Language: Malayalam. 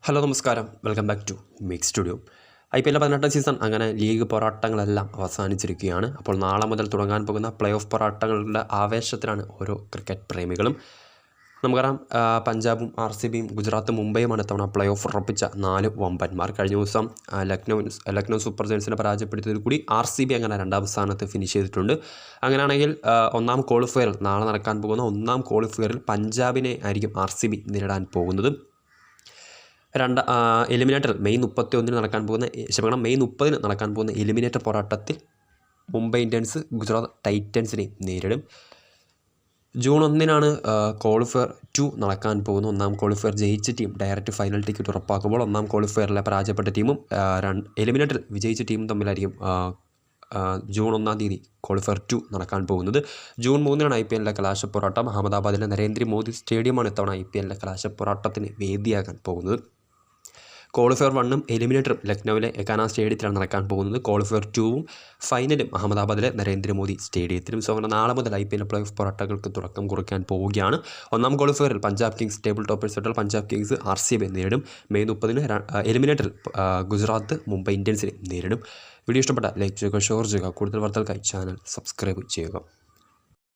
ഹലോ നമസ്കാരം, welcome back to Mix Studio. IPL 18 season അങ്ങനെ ലീഗ് പോരാട്ടങ്ങളെല്ലാം അവസാനിച്ചിരിക്കുകയാണ്. അപ്പോൾ നാളെ മുതൽ തുടങ്ങാൻ പോകുന്ന പ്ലേ ഓഫ് പോരാട്ടങ്ങളുടെ ആവേശത്തിലാണ് ഓരോ ക്രിക്കറ്റ് പ്രേമികളും. നമുക്കറിയാം, പഞ്ചാബും RCBയും ഗുജറാത്തും മുംബൈയുമാണ് ഇത്തവണ പ്ലേ ഓഫ് ഉറപ്പിച്ച 4 വമ്പന്മാർ. കഴിഞ്ഞ ദിവസം ലക്നൗ സൂപ്പർ ജയൻസിനെ പരാജയപ്പെടുത്തിയതിൽ കൂടി RCB അങ്ങനെ 2ാം സ്ഥാനത്ത് ഫിനിഷ് ചെയ്തിട്ടുണ്ട്. അങ്ങനെയാണെങ്കിൽ ഒന്നാം ക്വാളിഫയറിൽ നാളെ നടക്കാൻ പോകുന്ന ഒന്നാം ക്വാളിഫയറിൽ പഞ്ചാബിനെ ആയിരിക്കും RCB നേരിടാൻ പോകുന്നത്. എലിമിനേറ്റർ മെയ് 31 നടക്കാൻ പോകുന്ന മെയ് 30 നടക്കാൻ പോകുന്ന എലിമിനേറ്റർ പോരാട്ടത്തിൽ മുംബൈ ഇന്ത്യൻസ് ഗുജറാത്ത് ടൈറ്റൻസിനെ നേരിടും. ജൂൺ 1 ക്വാളിഫയർ 2 നടക്കാൻ പോകുന്നു. ഒന്നാം ക്വാളിഫയർ ജയിച്ച ടീം ഡയറക്റ്റ് ഫൈനൽ ടിക്കറ്റ് ഉറപ്പാക്കുമ്പോൾ ഒന്നാം ക്വാളിഫയറിലെ പരാജയപ്പെട്ട ടീമും എലിമിനേറ്ററിൽ വിജയിച്ച ടീമും തമ്മിലായിരിക്കും ജൂൺ 1 ക്വാളിഫയർ 2 നടക്കാൻ പോകുന്നത്. ജൂൺ 3 IPL കലാശ പോരാട്ടം. അഹമ്മദാബാദിലെ നരേന്ദ്രമോദി സ്റ്റേഡിയമാണ് ഇത്തവണ IPL കലാശ പോരാട്ടത്തിന് വേദിയാകാൻ പോകുന്നത്. ക്വാളിഫയർ 1ഉം എലിമിനേറ്ററും ലക്നൌവിലെ എക്കാന സ്റ്റേഡിയത്തിലാണ് നടക്കാൻ പോകുന്നത്. ക്വാളിഫയർ 2ഉം ഫൈനലും അഹമ്മദാബാദിലെ നരേന്ദ്രമോദി സ്റ്റേഡിയത്തിലും. സോ അങ്ങനെ നാളെ മുതൽ IPL പ്ലേ ഓഫ് പോരാട്ടങ്ങൾക്ക് തുടക്കം കുറിക്കാൻ പോവുകയാണ്. ഒന്നാം ക്വാളിഫയറിൽ പഞ്ചാബ് കിങ്സ് ടേബിൾ ടോപ്പേഴ്സായിട്ടുള്ള പഞ്ചാബ് കിങ്സ് RCB നേരിടും. മെയ് 30 എലിമിനേറ്ററിൽ ഗുജറാത്ത് മുംബൈ ഇന്ത്യൻസിനെ നേരിടും. വീഡിയോ ഇഷ്ടപ്പെട്ട ലൈക്ക് ചെയ്യുക, ഷെയർ ചെയ്യുക. കൂടുതൽ വാർത്തകൾക്കായി ചാനൽ സബ്സ്ക്രൈബ് ചെയ്യുക.